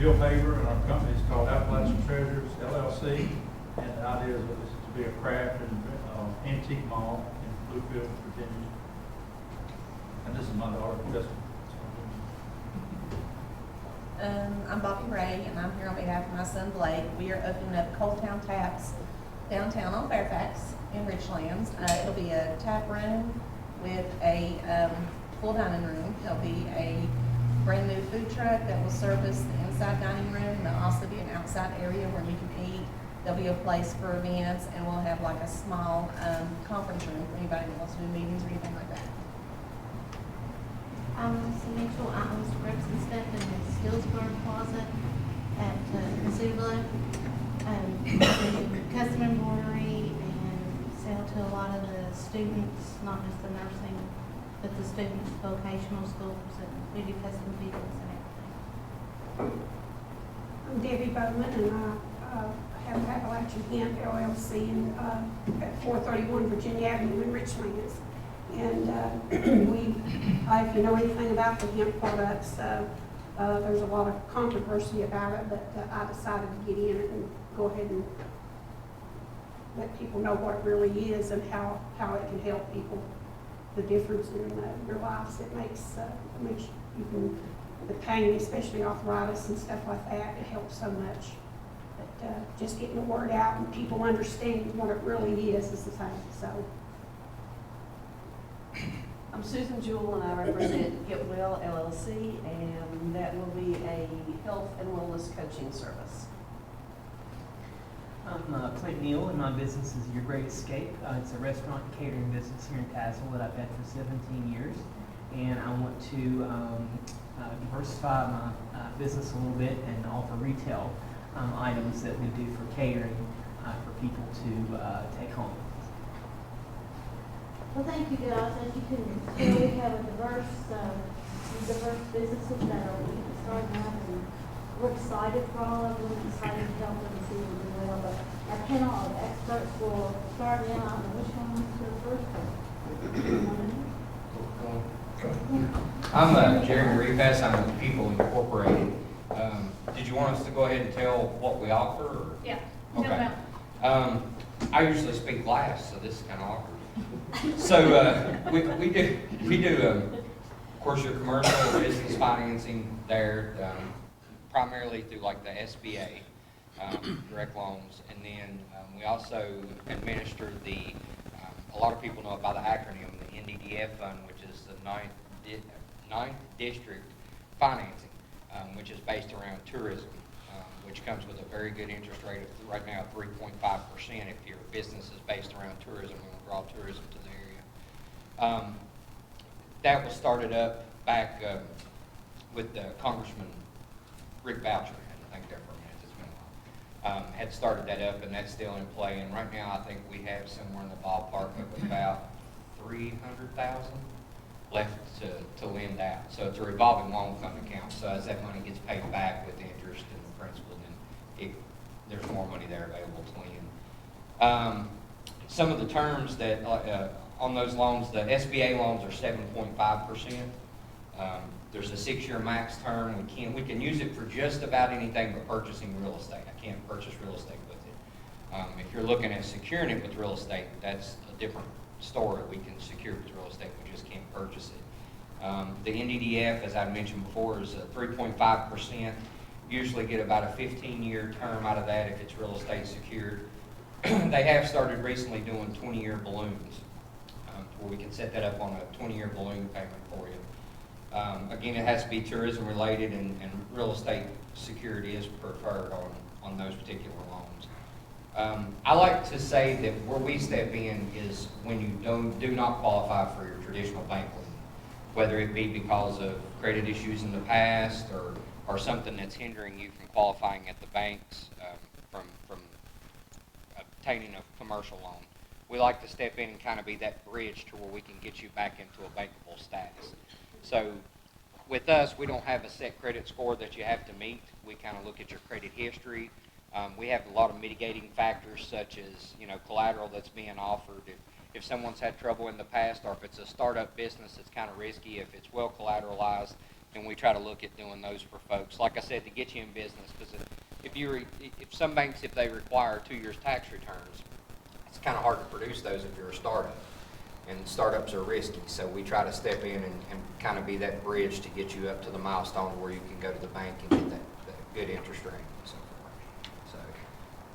Bill Haber, and our company is called Appalachian Treasures LLC. And the idea is that this is to be a craft and antique mall in Bluefield, Virginia. And this is my daughter, Kristen. I'm Bobby Ray, and I'm here on behalf of my son Blake. We are opening up Cold Town Taps downtown on Fairfax in Richlands. It'll be a tap room with a full dining room. There'll be a brand new food truck that will service the inside dining room. There'll also be an outside area where we can eat. There'll be a place for events, and we'll have like a small conference room for anybody that wants to do meetings or anything like that. I'm Lucy Mitchell. I own Scrubs and Stuff in the Stillsburg Plaza at Missoula. I do custom embroidery and sell to a lot of the students, not just the nursing, but the students' vocational schools, and we do custom fittings and everything. I'm Debbie Bowman, and I have Appalachian Hemp LLC at 431 Virginia Avenue in Richlands. And if you know anything about the hemp products, there's a lot of controversy about it, but I decided to get in it and go ahead and let people know what it really is and how it can help people, the difference in their lives it makes you can, the pain, especially arthritis and stuff like that, it helps so much. But just getting the word out and people understanding what it really is the thing. So. I'm Susan Jewell, and I represent Get Well LLC, and that will be a health and wellness coaching service. I'm Clint Neal, and my business is Your Great Escape. It's a restaurant and catering business here in Tazewell that I've had for 17 years, and I want to diversify my business a little bit and offer retail items that we do for catering for people to take home. Well, thank you, guys. As you can tell, we have a diverse businesses that are starting out, and we're excited for all of them, excited to help them see them do well. But our panel of experts will start out. Which one wants to go first? I'm Jeremy Repass. I'm with People Incorporated. Did you want us to go ahead and tell what we offer? Or? Yeah. Okay. I usually speak last, so this is kind of awkward. So we do of course, your commercial business financing there, primarily through like the SBA, direct loans, and then we also administer a lot of people know about the acronym, the NDDF fund, which is the ninth district financing, which is based around tourism, which comes with a very good interest rate of right now 3.5% if your business is based around tourism and will draw tourism to the area. That was started up back with Congressman Rick Boucher. I had to think there for a minute. It's been a while. Had started that up, and that's still in play. And right now, I think we have somewhere in the ballpark of about $300,000 left to lend out. So it's a revolving loan fund account. So as that money gets paid back with interest and the principal, then there's more money there available to lend. Some of the terms that on those loans, the SBA loans are 7.5%. There's a 6-year max term. We can use it for just about anything but purchasing real estate. I can't purchase real estate with it. If you're looking at securing it with real estate, that's a different story. We can secure it with real estate. We just can't purchase it. The NDDF, as I mentioned before, is 3.5%. Usually get about a 15-year term out of that if it's real estate secured. They have started recently doing 20-year balloons, where we can set that up on a 20-year balloon payment for you. Again, it has to be tourism related, and real estate security is preferred on those particular loans. I like to say that where we step in is when you do not qualify for your traditional bank loan, whether it be because of credit issues in the past or something that's hindering you from qualifying at the banks from obtaining a commercial loan. We like to step in and kind of be that bridge to where we can get you back into a bankable status. So with us, we don't have a set credit score that you have to meet. We kind of look at your credit history. We have a lot of mitigating factors such as, collateral that's being offered. If someone's had trouble in the past, or if it's a startup business that's kind of risky, if it's well collateralized, and we try to look at doing those for folks. Like I said, to get you in business, because if some banks, if they require 2 years tax returns, it's kind of hard to produce those if you're a startup, and startups are risky. So we try to step in and kind of be that bridge to get you up to the milestone where you can go to the bank and get that good interest rate and so forth. So,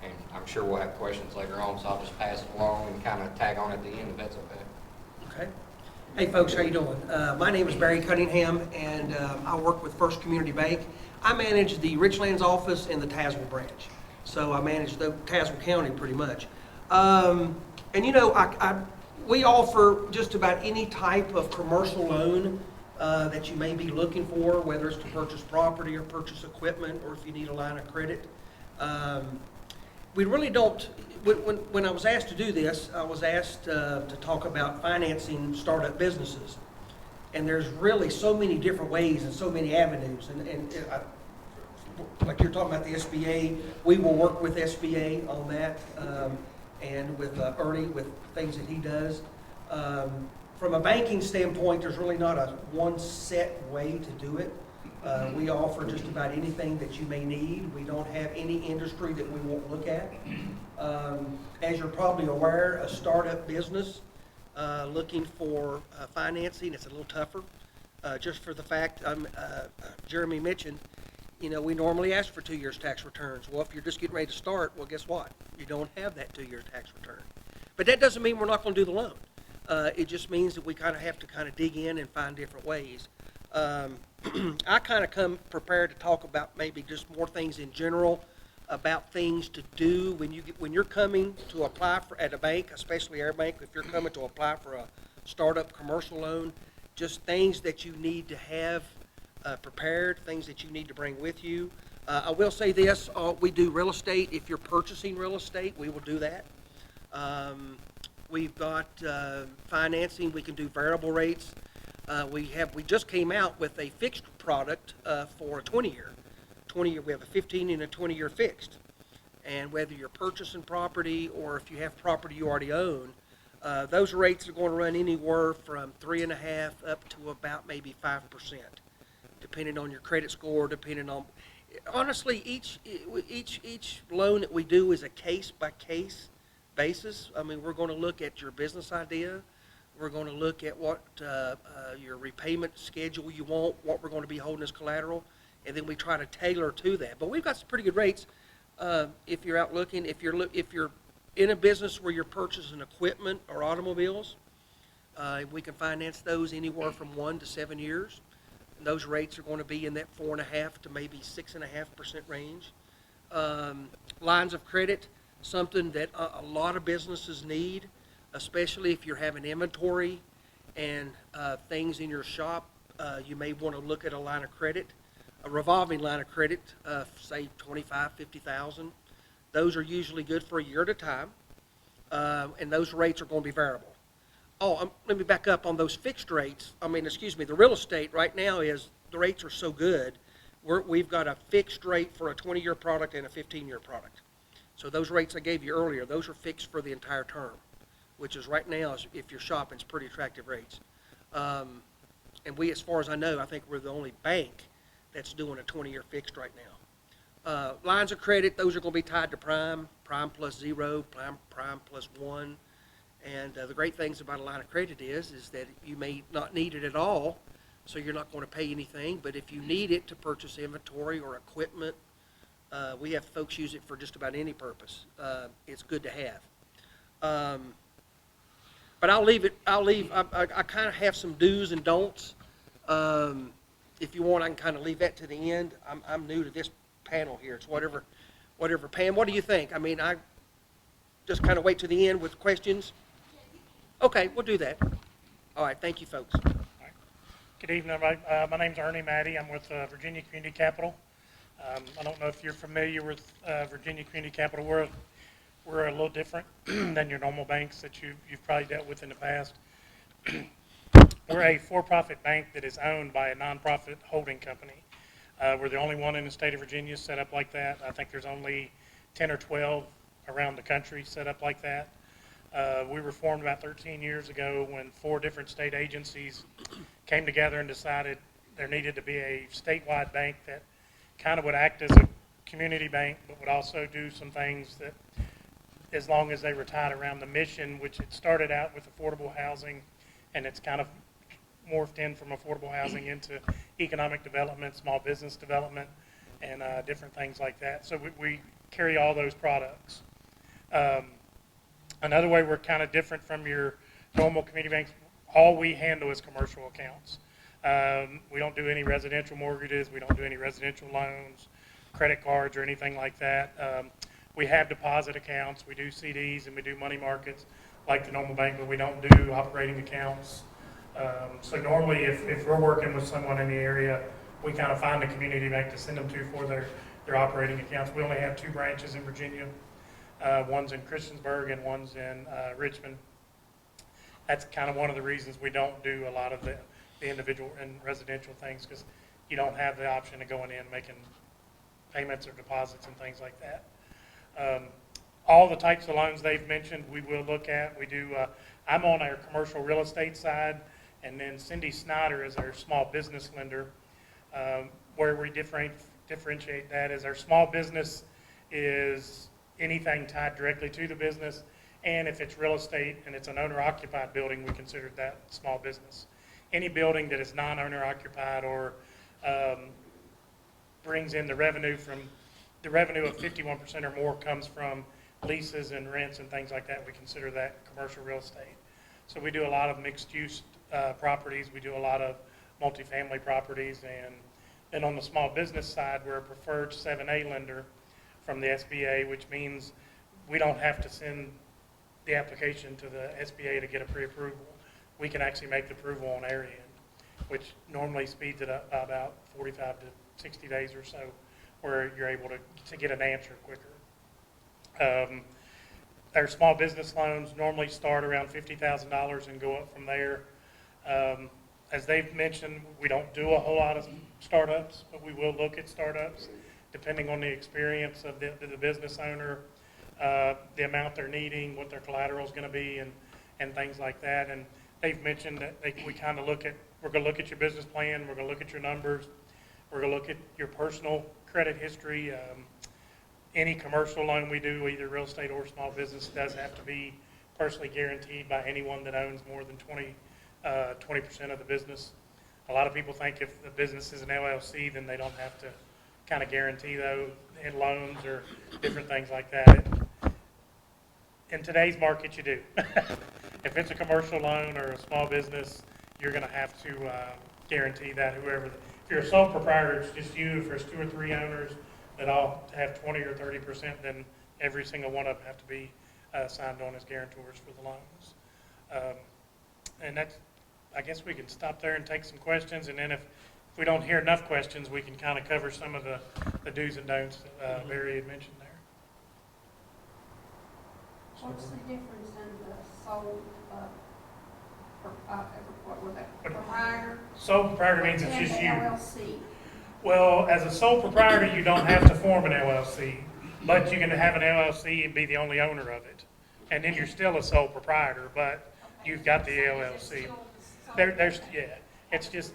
and I'm sure we'll have questions later on, so I'll just pass it along and kind of tag on at the end if that's okay. Okay. Hey folks, how you doing? My name is Barry Cunningham, and I work with First Community Bank. I manage the Richlands office and the Tazewell branch. So I manage the Tazewell County pretty much. And you know, we offer just about any type of commercial loan that you may be looking for, whether it's to purchase property or purchase equipment, or if you need a line of credit. We really don't, when I was asked to do this, I was asked to talk about financing startup businesses. And there's really so many different ways and so many avenues. And like you're talking about the SBA, we will work with SBA on that, and with Ernie, with things that he does. From a banking standpoint, there's really not a one set way to do it. We offer just about anything that you may need. We don't have any industry that we won't look at. As you're probably aware, a startup business looking for financing, it's a little tougher. Just for the fact, Jeremy mentioned, you know, we normally ask for 2 years tax returns. Well, if you're just getting ready to start, well, guess what? You don't have that 2 year tax return. But that doesn't mean we're not going to do the loan. It just means that we kind of have to kind of dig in and find different ways. I kind of come prepared to talk about maybe just more things in general, about things to do when you're coming to apply for at a bank, especially our bank. If you're coming to apply for a startup commercial loan, just things that you need to have prepared, things that you need to bring with you. I will say this: we do real estate. If you're purchasing real estate, we will do that. We've got financing. We can do variable rates. We just came out with a fixed product for a 20-year. We have a 15 and a 20-year fixed. And whether you're purchasing property or if you have property you already own, those rates are going to run anywhere from 3.5% up to about maybe 5%, depending on your credit score, depending on. Honestly, each loan that we do is a case-by-case basis. I mean, we're going to look at your business idea. We're going to look at what your repayment schedule you want, what we're going to be holding as collateral, and then we try to tailor to that. But we've got some pretty good rates if you're out looking. If you're in a business where you're purchasing equipment or automobiles, we can finance those anywhere from 1 to 7 years. And those rates are going to be in that 4.5% to maybe 6.5% range. Lines of credit, something that a lot of businesses need, especially if you're having inventory and things in your shop. You may want to look at a line of credit, a revolving line of credit, say $25,000, $50,000. Those are usually good for a year at a time, and those rates are going to be variable. Let me back up on those fixed rates. The real estate right now is, the rates are so good, we've got a fixed rate for a 20-year product and a 15-year product. So those rates I gave you earlier, those are fixed for the entire term, which is right now, if you're shopping, it's pretty attractive rates. And we, as far as I know, I think we're the only bank that's doing a 20-year fixed right now. Lines of credit, those are going to be tied to prime plus 0, prime plus 1. And the great things about a line of credit is that you may not need it at all, so you're not going to pay anything. But if you need it to purchase inventory or equipment, we have folks use it for just about any purpose. It's good to have. But I kind of have some do's and don'ts. If you want, I can kind of leave that to the end. I'm new to this panel here. It's whatever. Pam, what do you think? I mean, I just kind of wait to the end with questions. Okay, we'll do that. All right, thank you, folks. All right. Good evening, everybody. My name's Ernie Maddy. I'm with Virginia Community Capital. I don't know if you're familiar with Virginia Community Capital. We're a little different than your normal banks that you've probably dealt with in the past. We're a for-profit bank that is owned by a nonprofit holding company. We're the only one in the state of Virginia set up like that. I think there's only 10 or 12 around the country set up like that. We were formed about 13 years ago when 4 different state agencies came together and decided there needed to be a statewide bank that kind of would act as a community bank, but would also do some things that, as long as they were tied around the mission, which it started out with affordable housing, and it's kind of morphed in from affordable housing into economic development, small business development, and different things like that. So we carry all those products. Another way we're kind of different from your normal community banks, all we handle is commercial accounts. We don't do any residential mortgages. We don't do any residential loans, credit cards, or anything like that. We have deposit accounts. We do CDs and we do money markets like the normal bank, but we don't do operating accounts. So normally if we're working with someone in the area, we kind of find a community bank to send them to for their operating accounts. We only have 2 branches in Virginia. One's in Christiansburg and one's in Richmond. That's kind of one of the reasons we don't do a lot of the individual and residential things, because you don't have the option of going in making payments or deposits and things like that. All the types of loans they've mentioned we will look at. We do. I'm on our commercial real estate side, and then Cindy Snyder is our small business lender. Where we differentiate that is our small business is anything tied directly to the business, and if it's real estate and it's an owner-occupied building, we consider that small business. Any building that is non-owner occupied or brings in the revenue of 51% or more comes from leases and rents and things like that, we consider that commercial real estate. So we do a lot of mixed-use properties. We do a lot of multifamily properties, and then on the small business side, we're a preferred 7A lender from the SBA, which means we don't have to send the application to the SBA to get a pre-approval. We can actually make the approval on our end, which normally speeds it up by about 45 to 60 days or so, where you're able to get an answer quicker. Our small business loans normally start around $50,000 and go up from there. As they've mentioned, we don't do a whole lot of startups, but we will look at startups depending on the experience of the business owner, the amount they're needing, what their collateral is going to be, and things like that. And they've mentioned that we kind of we're going to look at your business plan, we're going to look at your numbers, we're going to look at your personal credit history. Any commercial loan we do, either real estate or small business, does have to be personally guaranteed by anyone that owns more than 20% of the business. A lot of people think if the business is an LLC, then they don't have to kind of guarantee those in loans or different things like that. In today's market, you do. If it's a commercial loan or a small business, you're going to have to guarantee that whoever. If you're a sole proprietor, it's just you. If there's 2 or 3 owners that all have 20 or 30%, then every single one of them have to be signed on as guarantors for the loans. And that's, I guess we can stop there and take some questions, and then if we don't hear enough questions, we can kind of cover some of the do's and don'ts that Barry had mentioned there. What's the difference in the sole, what was that, proprietor? Sole proprietor means it's and just the you. LLC? Well, as a sole proprietor, you don't have to form an LLC, but you can have an LLC and be the only owner of it. And then you're still a sole proprietor, but you've got the LLC. It's just.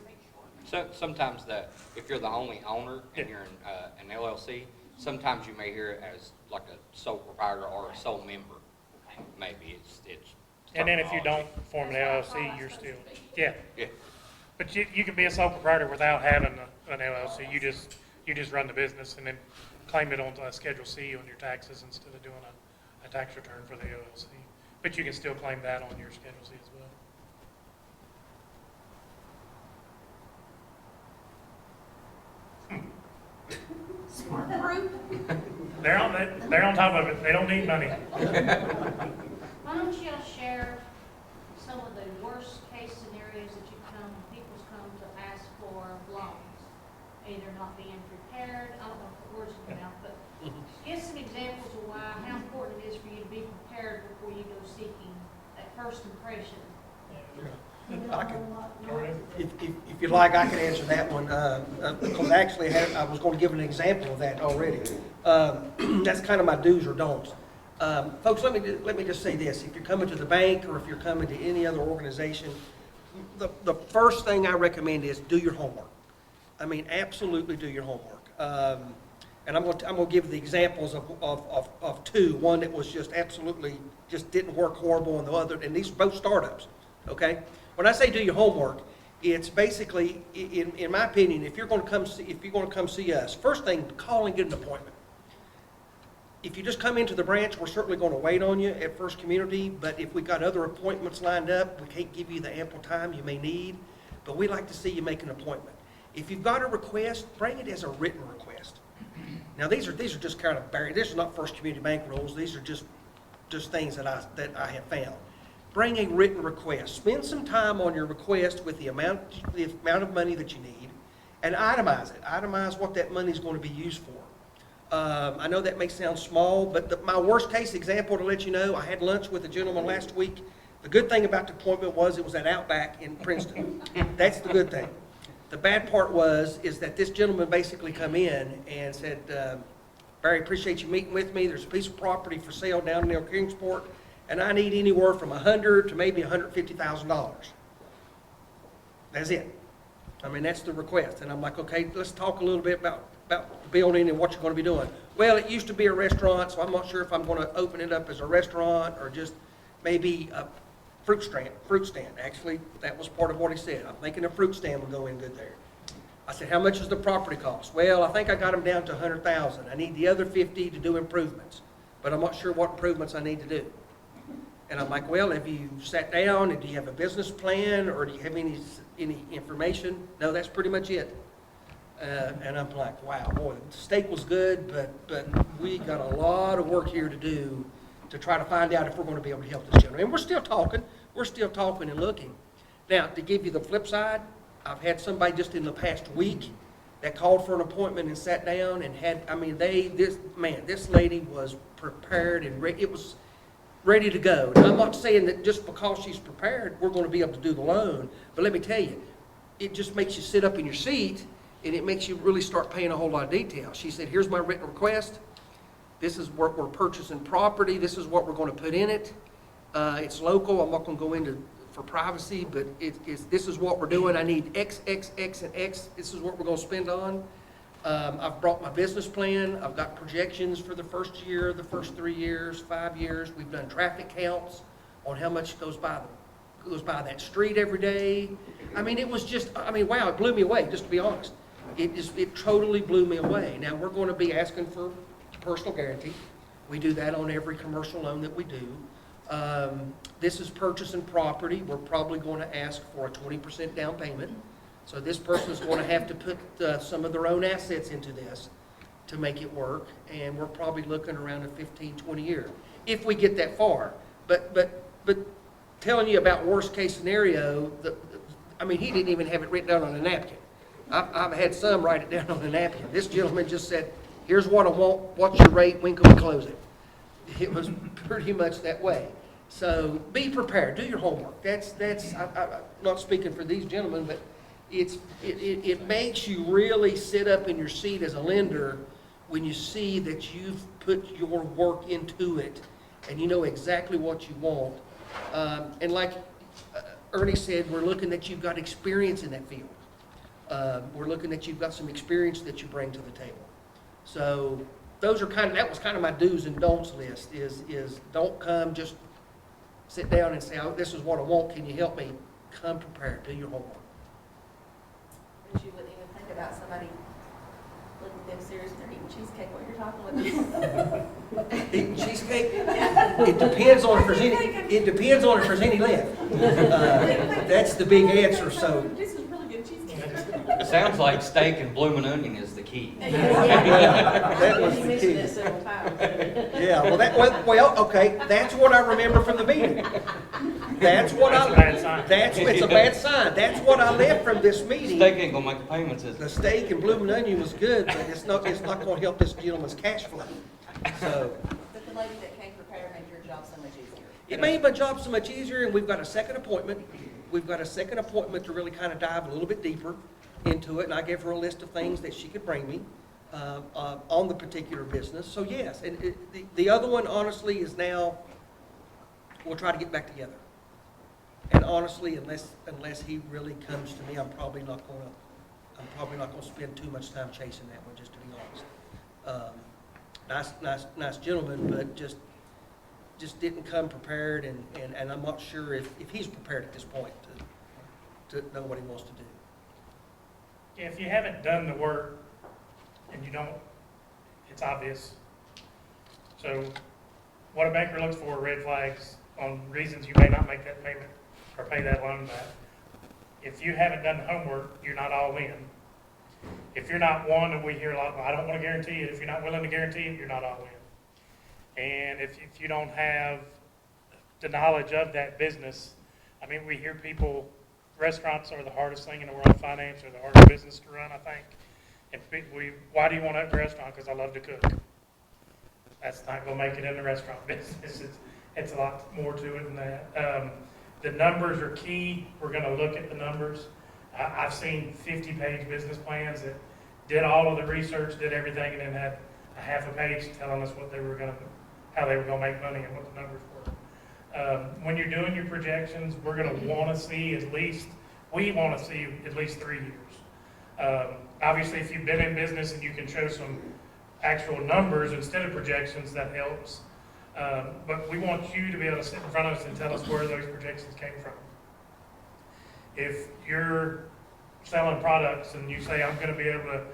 So sometimes if you're the only owner and you're an LLC, sometimes you may hear it as like a sole proprietor or a sole member. Maybe it's. And then if you don't form an LLC, you're still, yeah. Yeah. But you can be a sole proprietor without having an LLC. You just run the business and then claim it on Schedule C on your taxes instead of doing a tax return for the LLC. But you can still claim that on your Schedule C as well. Smart group? They're on top of it. They don't need money. Why don't y'all share some of the worst case scenarios that people's come to ask for loans, either not being prepared, I don't know if the words come out, but give some examples of how important it is for you to be prepared before you go seeking that first impression. If you'd like, I can answer that one, because actually I was going to give an example of that already. That's kind of my do's or don'ts. Folks, let me just say this. If you're coming to the bank or if you're coming to any other organization, the first thing I recommend is do your homework. I mean, absolutely do your homework. And I'm gonna give the examples of two. One that was just absolutely, just didn't work horrible, and the other, and these are both startups, okay? When I say do your homework, it's basically, in my opinion, if you're gonna come see us, first thing, call and get an appointment. If you just come into the branch, we're certainly gonna wait on you at First Community, but if we got other appointments lined up, we can't give you the ample time you may need, but we'd like to see you make an appointment. If you've got a request, bring it as a written request. Now, these are just kind of buried. This is not First Community Bank rules. These are just things that I have found. Bring a written request. Spend some time on your request with the amount of money that you need, and itemize it. Itemize what that money is going to be used for. I know that may sound small, but my worst case example to let you know, I had lunch with a gentleman last week. The good thing about the appointment was it was at Outback in Princeton. That's the good thing. The bad part is that this gentleman basically come in and said, Barry, appreciate you meeting with me. There's a piece of property for sale down near Kingsport, and I need anywhere from $100,000 to maybe $150,000. That's it. I mean, that's the request. And I'm like, okay, let's talk a little bit about the building and what you're going to be doing. Well, it used to be a restaurant, so I'm not sure if I'm going to open it up as a restaurant or just maybe a fruit stand. Actually, that was part of what he said. I'm thinking a fruit stand would go in good there. I said, how much does the property cost? Well, I think I got them down to $100,000. I need the other $50,000 to do improvements, but I'm not sure what improvements I need to do. And I'm like, well, have you sat down and do you have a business plan or do you have any information? No, that's pretty much it. And I'm like, wow, boy, the steak was good, but we got a lot of work here to do to try to find out if we're going to be able to help this gentleman. And we're still talking and looking. Now, to give you the flip side, I've had somebody just in the past week that called for an appointment and sat down and had, I mean, this lady was prepared and it was ready to go. Now, I'm not saying that just because she's prepared, we're going to be able to do the loan, but let me tell you, it just makes you sit up in your seat and it makes you really start paying a whole lot of detail. She said, here's my written request. This is what we're purchasing property. This is what we're going to put in it. It's local. I'm not going to go into for privacy, but this is what we're doing. I need X, X, X, and X. This is what we're going to spend on. I've brought my business plan. I've got projections for the first year, the first 3 years, 5 years. We've done traffic counts on how much goes by that street every day. I mean, it was just, I mean, wow, it blew me away, just to be honest. It totally blew me away. Now, we're going to be asking for personal guarantee. We do that on every commercial loan that we do. This is purchasing property. We're probably going to ask for a 20% down payment. So this person is going to have to put some of their own assets into this to make it work. And we're probably looking around a 15, 20 year, if we get that far. But telling you about worst case scenario, I mean, he didn't even have it written down on a napkin. I've had some write it down on a napkin. This gentleman just said, here's what I want, what's your rate, when can we close it? It was pretty much that way. So be prepared, do your homework. I'm not speaking for these gentlemen, but it makes you really sit up in your seat as a lender when you see that you've put your work into it and you know exactly what you want. And like Ernie said, we're looking that you've got experience in that field. We're looking that you've got some experience that you bring to the table. So that was kind of my do's and don'ts list is don't come just sit down and say, oh, this is what I want, can you help me? Come prepared, do your homework. But you wouldn't even think about somebody looking at them serious and they're eating cheesecake while you're talking with them. Eating cheesecake? It depends on if there's any left. That's the big answer, so. This is really good cheesecake. It sounds like steak and blooming onion is the key. That was You the mentioned key. it several times. Yeah, well, okay, that's what I remember from the meeting. That's a bad sign. It's a bad sign. That's what I left from this meeting. Steak ain't gonna make the payments, is The it? steak and blooming onion was good, but it's not going to help this gentleman's cash flow. So But the lady that came prepared made your job so much easier. it made my job so much easier, and we've got a second appointment. We've got a second appointment to really kind of dive a little bit deeper into it, and I gave her a list of things that she could bring me on the particular business. So yes, and the other one honestly is now, we'll try to get back together. And honestly, unless he really comes to me, I'm probably not going to I'm probably not gonna spend too much time chasing that one, just to be honest. Nice gentleman, but just didn't come prepared, and I'm not sure if he's prepared at this point to know what he wants to do. If you haven't done the work and you don't, it's obvious. So what a banker looks for are red flags on reasons you may not make that payment or pay that loan back. If you haven't done the homework, you're not all in. If you're not one, and we hear a lot, well, I don't want to guarantee it. If you're not willing to guarantee it, you're not all in. And if you don't have the knowledge of that business, I mean, we hear people, restaurants are the hardest thing in the world to finance, or the hardest business to run, I think. And why do you want to open a restaurant? Because I love to cook. That's not going to make it in the restaurant business. It's a lot more to it than that. The numbers are key. We're going to look at the numbers. I've seen 50-page business plans that did all of the research, did everything, and then had a half a page telling us what they were going to, how they were going to make money and what the numbers were. When you're doing your projections, we're going to want to see we want to see at least 3 years. Obviously, if you've been in business and you can show some actual numbers instead of projections, that helps. But we want you to be able to sit in front of us and tell us where those projections came from. If you're selling products and you say, I'm going to be able to,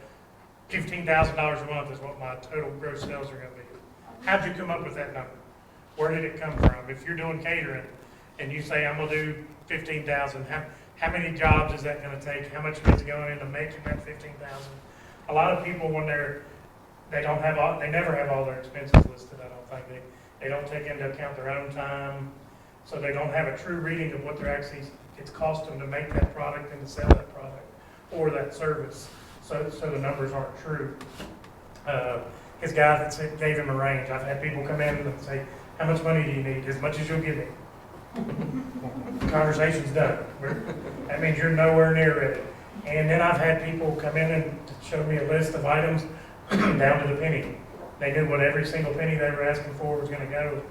$15,000 a month is what my total gross sales are going to be. How'd you come up with that number? Where did it come from? If you're doing catering and you say, I'm going to do $15,000, how many jobs is that going to take? How much is going into making that $15,000? A lot of people, when they never have all their expenses listed, I don't think. They don't take into account their own time, so they don't have a true reading of what it's cost them to make that product and to sell that product or that service. So the numbers aren't true. His guy that gave him a range. I've had people come in and say, how much money do you need? As much as you'll give me. Conversation's done. That means you're nowhere near ready. And then I've had people come in and show me a list of items down to the penny. They knew what every single penny they were asking for was going to go.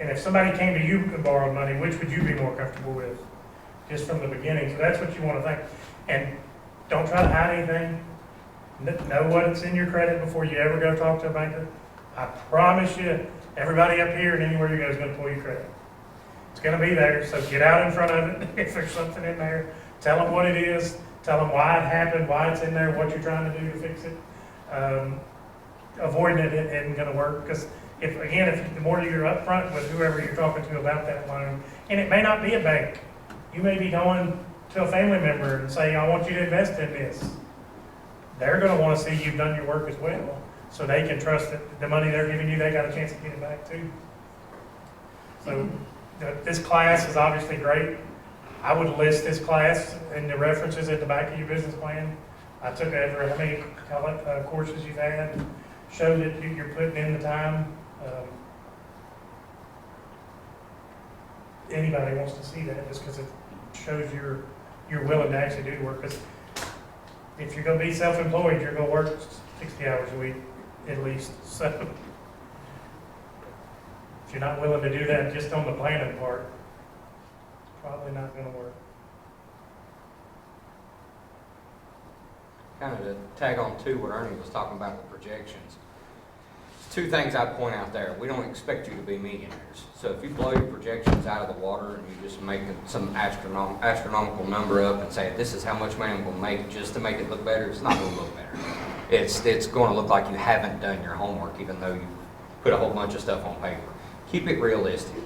And if somebody came to you and borrowed money, which would you be more comfortable with? Just from the beginning. So that's what you want to think. And don't try to hide anything. Know what's in your credit before you ever go talk to a banker. I promise you, everybody up here and anywhere you go is going to pull your credit. It's going to be there, so get out in front of it. If there's something in there, tell them what it is. Tell them why it happened, why it's in there, what you're trying to do to fix it. Avoiding it isn't going to work, because if the more you're upfront with whoever you're talking to about that loan, and it may not be a bank, you may be going to a family member and say, I want you to invest in this. They're going to want to see you've done your work as well, so they can trust that the money they're giving you, they got a chance to get it back too. So this class is obviously great. I would list this class and the references at the back of your business plan. I took over how many courses you've had, show that you're putting in the time. Anybody wants to see that, just because it shows you're willing to actually do the work. Because if you're going to be self-employed, you're going to work 60 hours a week at least. So if you're not willing to do that just on the planning part, it's probably not going to work. Kind of to tag on to what Ernie was talking about with projections. Two things I'd point out there. We don't expect you to be millionaires. So if you blow your projections out of the water and you just make some astronomical number up and say, this is how much money I'm going to make just to make it look better, it's not going to look better. It's going to look like you haven't done your homework, even though you put a whole bunch of stuff on paper. Keep it realistic.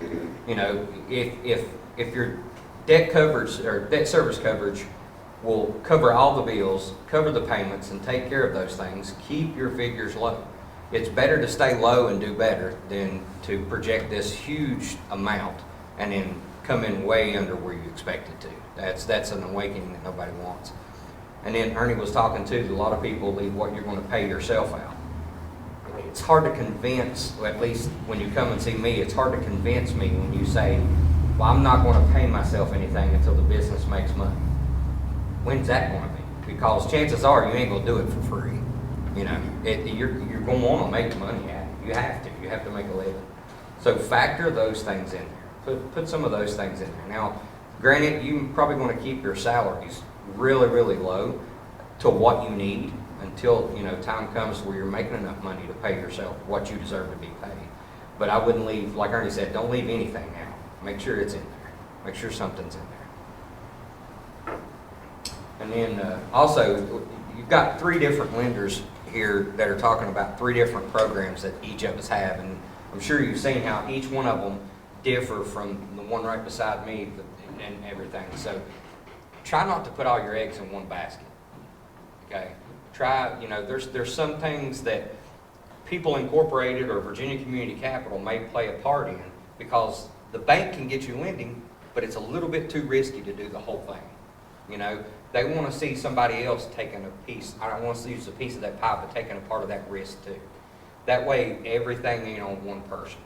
You know, if your debt coverage or debt service coverage will cover all the bills, cover the payments, and take care of those things, keep your figures low. It's better to stay low and do better than to project this huge amount and then come in way under where you expected to. That's an awakening that nobody wants. And then Ernie was talking too, a lot of people leave what you're going to pay yourself out. It's hard to convince, or at least when you come and see me, it's hard to convince me when you say, well, I'm not going to pay myself anything until the business makes money. When's that going to be? Because chances are you ain't going to do it for free. You know, you're going to want to make money at it. You have to make a living. So factor those things in there. Put some of those things in there. Now, granted, you're probably going to keep your salaries really, really low. to what you need until, time comes where you're making enough money to pay yourself what you deserve to be paid. But I wouldn't leave, like Ernie said, don't leave anything out. Make sure it's in there. Make sure something's in there. And then also, you've got 3 different lenders here that are talking about 3 different programs that each of us have. And I'm sure you've seen how each one of them differ from the one right beside me and everything. So try not to put all your eggs in one basket. Okay? Try, there's some things that People Incorporated or Virginia Community Capital may play a part in because the bank can get you lending, but it's a little bit too risky to do the whole thing. They want to see somebody else taking a piece. I don't want to use a piece of that pie, but taking a part of that risk too. That way, everything ain't on one person.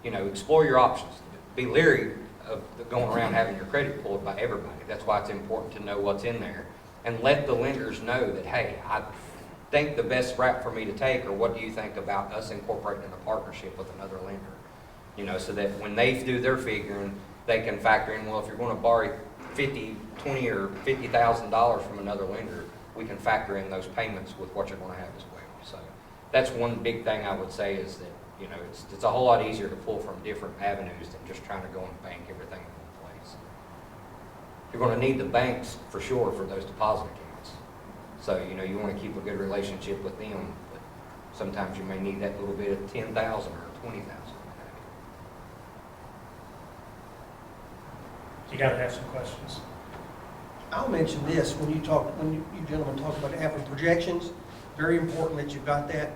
Explore your options. Be leery of going around having your credit pulled by everybody. That's why it's important to know what's in there. And let the lenders know that, hey, I think the best route for me to take, or what do you think about us incorporating a partnership with another lender? So that when they do their figuring, they can factor in, well, if you're going to borrow $20,000 or $50,000 from another lender, we can factor in those payments with what you're going to have as well. So that's one big thing I would say is that, it's a whole lot easier to pull from different avenues than just trying to go and bank everything in one place. You're going to need the banks for sure for those deposit accounts. So, you want to keep a good relationship with them, but sometimes you may need that little bit of $10,000 or $20,000. You gotta have some questions. I'll mention this, when you gentlemen talk about having projections, very important that you've got that.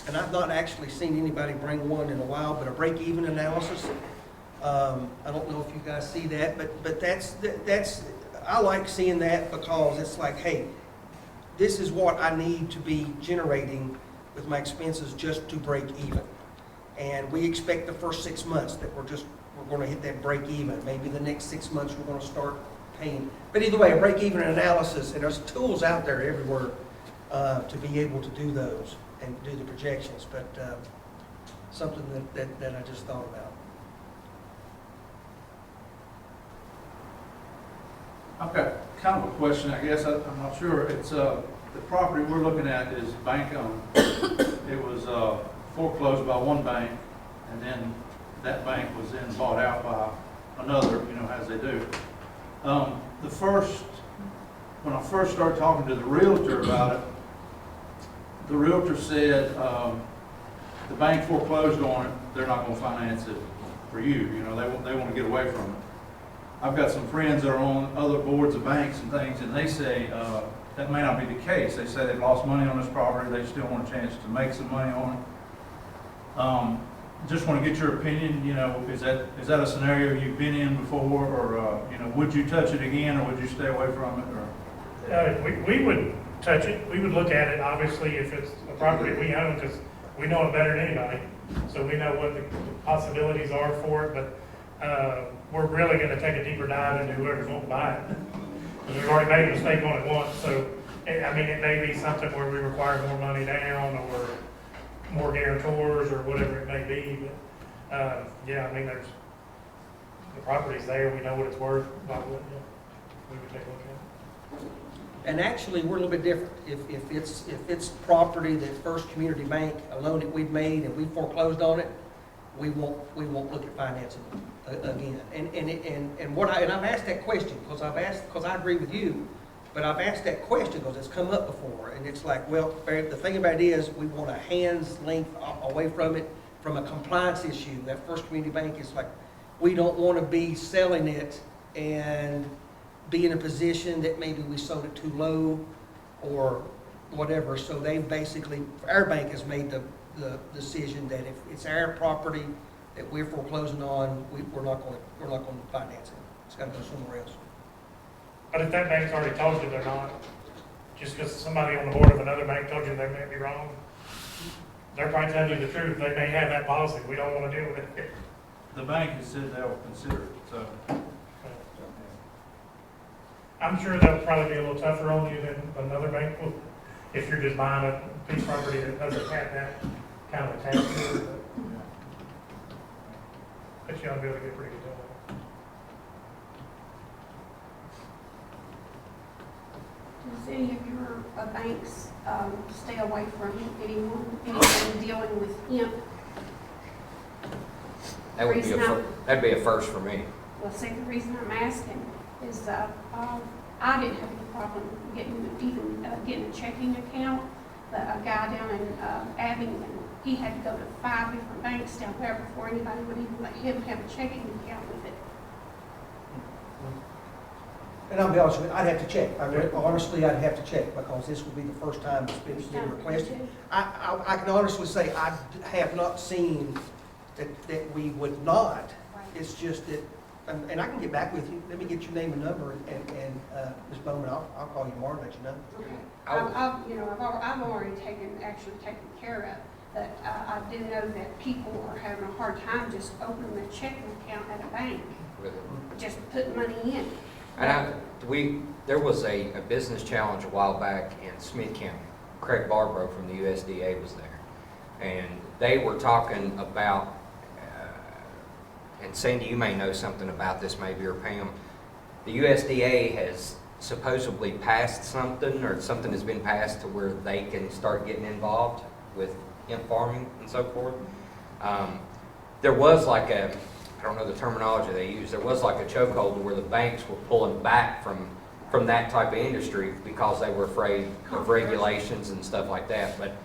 And I've not actually seen anybody bring one in a while, but a break-even analysis. I don't know if you guys see that, but that's, I like seeing that because it's like, hey, this is what I need to be generating with my expenses just to break even. And we expect the first 6 months that we're going to hit that break even. Maybe the next 6 months we're going to start paying. But either way, a break even analysis, and there's tools out there everywhere to be able to do those and do the projections. But something that I just thought about. I've got kind of a question, I guess. I'm not sure. It's the property we're looking at is bank owned. It was foreclosed by one bank, and then that bank was then bought out by another, as they do. When I first started talking to the realtor about it, the realtor said the bank foreclosed on it. They're not going to finance it for you. They want to get away from it. I've got some friends that are on other boards of banks and things, and they say that may not be the case. They say they've lost money on this property. They still want a chance to make some money on it. Just want to get your opinion. Is that a scenario you've been in before, or would you touch it again, or would you stay away from it? Or We would touch it. We would look at it, obviously, if it's a property we own, because we know it better than anybody. So we know what the possibilities are for it, but we're really going to take a deeper dive into whoever's going to buy it. Because we've already made a mistake on it once, so, it may be something where we require more money down, or more guarantors, or whatever it may be, but, there's, the property's there, we know what it's worth, why wouldn't we would take a look at it. And actually, we're a little bit different. If it's property that First Community Bank, a loan that we've made and we foreclosed on it, we won't look at financing it again. And I've asked that question because I agree with you, but I've asked that question because it's come up before, and it's like, well, the thing about it is we want a hand's length away from it, from a compliance issue. That First Community Bank is like, we don't want to be selling it and be in a position that maybe we sold it too low or whatever. So they basically, our bank has made the decision that if it's our property that we're foreclosing on, we're not going to finance it. It's got to go somewhere else. But if that bank's already told you they're not, just because somebody on the board of another bank told you they may be wrong, they're probably telling you the truth. They may have that policy. We don't want to deal with it. the bank has said they'll consider it, so. I'm sure that'll probably be a little tougher on you than another bank will, if you're just buying a piece of property that doesn't have that kind of attached to it. But you ought to be able to get a pretty good deal on it. Does banks, stay away from anything dealing with hemp. That would be Reason I- that'd be a first for me. Well, see, the reason I'm asking is, I didn't have any problem getting a checking account, but a guy down in, Abington, he had to go to 5 different banks down there before anybody would even let him have a checking account with it. And I'll be honest with you, I'd have to check. Honestly, I'd have to check, because this would be the first time it's been requested. I can honestly say I have not seen that we would not. It's just that, and I can get back with you. Let me get your name and number, and Ms. Bowman, I'll call you tomorrow and let you know. Okay. I've already actually taken care of, but I do know that people are having a hard time just opening a checking account at a bank, With it. just putting money in. And there was a business challenge a while back in Smith County. Craig Barbrough from the USDA was there. And they were talking about, and Sandy, you may know something about this maybe, or Pam, the USDA has supposedly passed something, or something has been passed to where they can start getting involved with hemp farming and so forth. There was like I don't know the terminology they use, there was like a chokehold where the banks were pulling back from that type of industry because they were afraid of regulations and stuff like that. But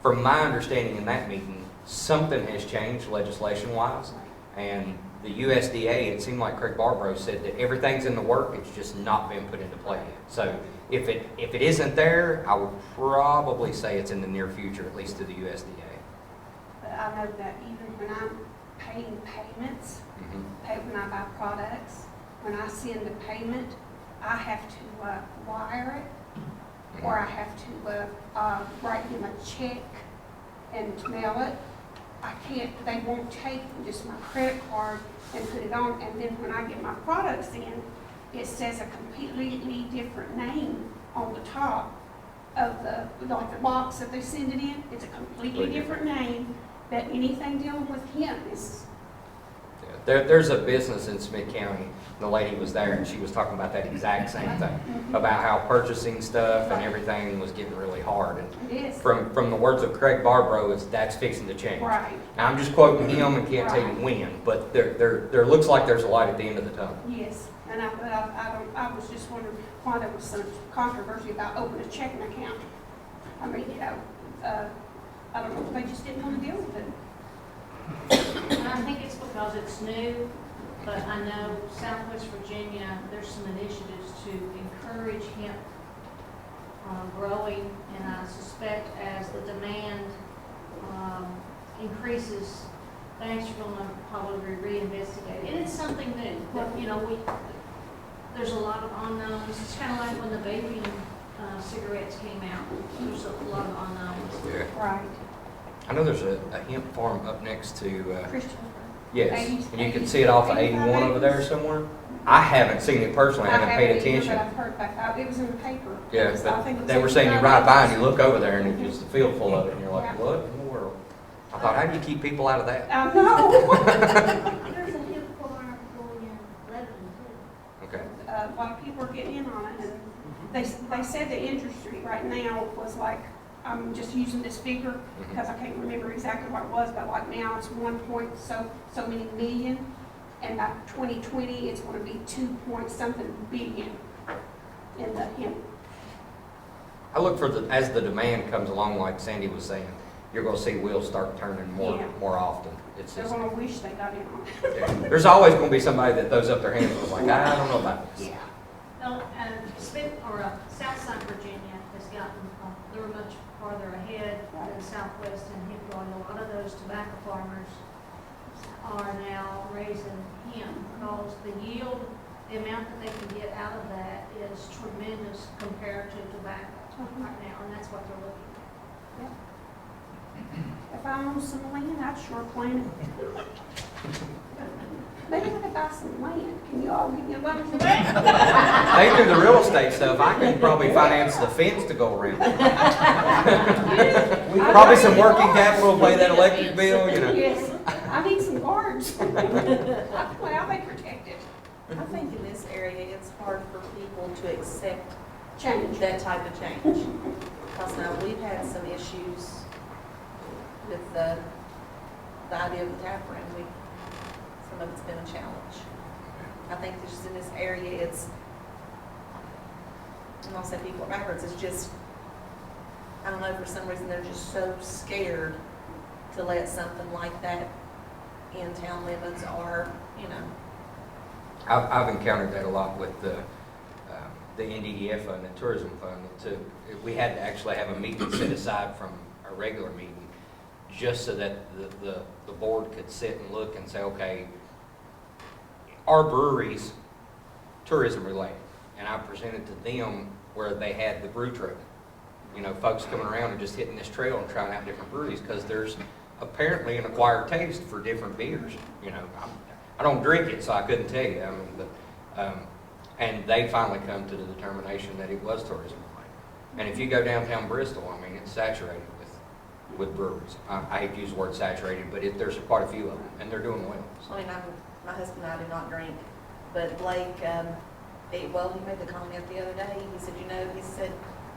from my understanding in that meeting, something has changed legislation-wise, and the USDA, it seemed like Craig Barbrough said that everything's in the work, it's just not been put into play yet. So if it isn't there, I would probably say it's in the near future, at least to the USDA. But I know that even when I'm paying payments, when I buy products, when I send a payment, I have to wire it, or I have to write him a check and mail it. I can't, they won't take just my credit card and put it on, and then when I get my products in, it says a completely different name on the top of the box that they send it in. It's a completely different name, that anything dealing with him is. There's a business in Smith County, the lady was there, and she was talking about that exact same thing, about how purchasing stuff and everything was getting really hard. And It is. from the words of Craig Barbrough, that's fixing to change. Right. Now, I'm just quoting him and can't tell you when, but there looks like there's a light at the end of the tunnel. Yes, and I was just wondering why there was such controversy about opening a checking account. I mean, I don't know, they just didn't want to deal with it. And I think it's because it's new, but I know Southwest Virginia, there's some initiatives to encourage hemp growing, and I suspect as the demand increases, banks are going to probably reinvestigate it. And it's something new, but there's a lot of unknowns. It's kind of like when the vaping cigarettes came out. There's a lot of unknowns. Yeah. Right. I know there's a hemp farm up next to, Christian. yes, and you can see it off of 81 over there somewhere. I haven't seen it personally, I haven't paid attention. But I've heard about it was in the paper. Yeah, I think it but was they were saying you ride by and you look over there and it's just a field full of it, and you're like, what in the world? I thought, how do you keep people out of that? I know. There's a hemp farm going in Lebanon too. Okay. A lot of people are getting in on it, and they said the industry right now was like, I'm just using this figure because I can't remember exactly what it was, but like now it's 1 point so many million, and by 2020 it's going to be 2 point something billion in the hemp. I look for as the demand comes along, like Sandy was saying, you're going to see wheels start turning more often. It's They're just, going to wish they got in on it. yeah. There's always going to be somebody that throws up their hands and is like, I don't know about this. Yeah. No, Southside Virginia has gotten, they're much farther ahead than Southwest and hemp growing. A lot of those tobacco farmers are now raising hemp because the yield, the amount that they can get out of that is tremendous compared to tobacco right now, and that's what they're looking at. If I owned some land, I'd sure plant it. Maybe I could buy some land. Can you all give me a loan for that? They do the real estate stuff. I can probably finance the fence to go around. Probably some working capital to pay that electric bill, you know. Yes, I need some guards. Well, they protect it. I think in this area, it's hard for people to accept Change. that type of change. Because now we've had some issues with the idea of the tap room. Some of it's been a challenge. I think that just in this area, it's, I'm gonna say people are backwards, it's just, I don't know, for some reason, they're just so scared to let something like that in town limits or, you know. I've encountered that a lot with the NDDF fund, the tourism fund. We had to actually have a meeting set aside from a regular meeting just so that the board could sit and look and say, okay, our breweries tourism related? And I presented to them where they had the brew truck. You know, folks coming around and just hitting this trail and trying out different breweries because there's apparently an acquired taste for different beers. You know, I don't drink it, so I couldn't tell you. I mean, but, and they finally come to the determination that it was tourism related. And if you go downtown Bristol, I mean, it's saturated with breweries. I hate to use the word saturated, but there's quite a few of them, and they're doing well. So. I mean, my husband and I do not drink, but Blake, he made the comment the other day. He said, you know, he said,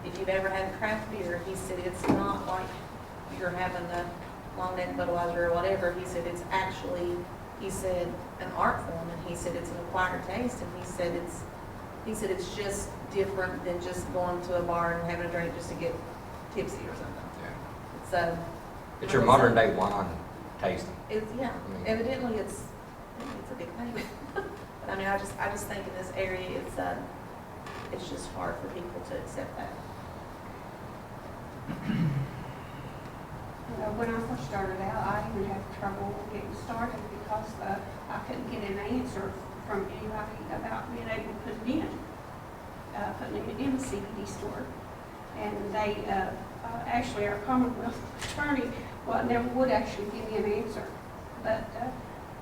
if you've ever had a craft beer, he said, it's not like you're having a long neck Budweiser or whatever. He said, it's actually, he said, an art form, and he said, it's an acquired taste, and he said, it's just different than just going to a bar and having a drink just to get tipsy or something. So it's your modern day wine tasting. It's, yeah, evidently it's a big thing. But I mean, I just think in this area, it's just hard for people to accept that. When I first started out, I even had trouble getting started because I couldn't get an answer from anybody about being able to put it in the CBD store. And they, actually, our Commonwealth attorney, never would actually give me an answer. But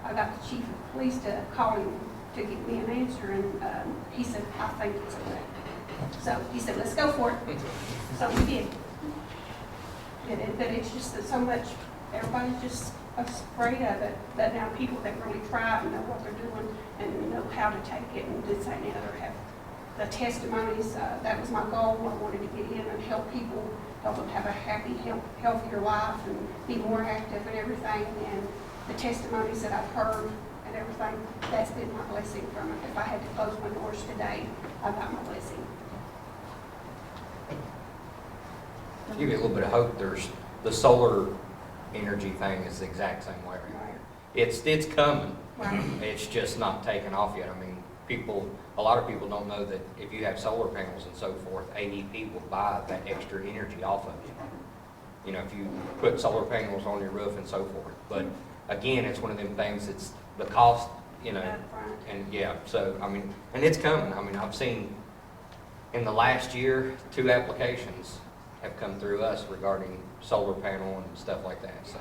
I got the chief of police to call him to give me an answer, and he said, I think it's correct. So he said, let's go for it. So we did. But it's just that so much, everybody's just afraid of it. But now people that really try and know what they're doing and know how to take it and this, that, and the other have the testimonies. That was my goal. I wanted to get in and help people, help them have a happy, healthier life and be more active and everything. And the testimonies that I've heard and everything, that's been my blessing from it. If I had to close my doors today, I got my blessing. Give you a little bit of hope. There's the solar energy thing is the exact same way right here. It's coming. Right. It's just not taken off yet. I mean, a lot of people don't know that if you have solar panels and so forth, AEP will buy that extra energy off of you. You know, if you put solar panels on your roof and so forth. But again, it's one of them things. It's the cost, you know, and yeah. So I mean, and it's coming. I mean, I've seen in the last year 2 applications have come through us regarding solar panel and stuff like that. So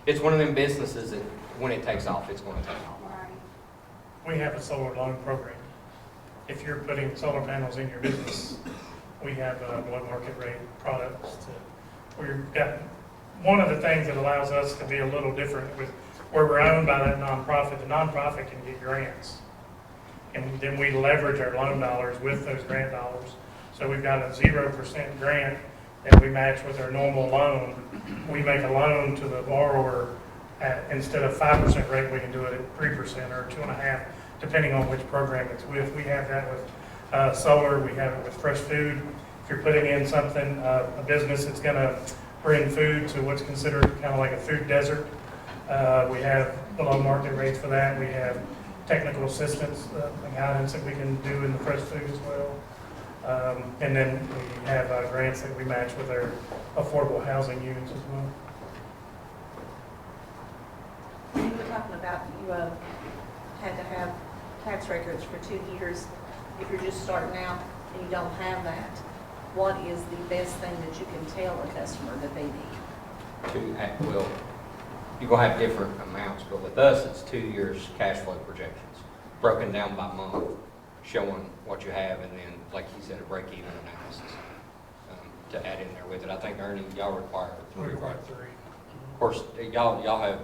it's one of them businesses that when it takes off, it's going to take off. We have a solar loan program. If you're putting solar panels in your business, we have below market rate products. We've got one of the things that allows us to be a little different with where we're owned by that nonprofit. The nonprofit can get grants, and then we leverage our loan dollars with those grant dollars. So we've got a 0% grant that we match with our normal loan. We make a loan to the borrower at, instead of 5% rate, we can do it at 3% or 2.5%, depending on which program it's with. We have that with solar. We have it with fresh food. If you're putting in something, a business that's going to bring food to what's considered kind of like a food desert, we have below market rates for that. We have technical assistance and guidance that we can do in the fresh food as well. And then we have grants that we match with our affordable housing units as well. You were talking about you had to have tax records for 2 years. If you're just starting out and you don't have that, what is the best thing that you can tell a customer that they need? Well, you're going to have different amounts, but with us, it's 2 years cash flow projections, broken down by month, showing what you have, and then, like you said, a break-even analysis to add in there with it. I think, Ernie, y'all require 3. We require right? 3. Of course, y'all have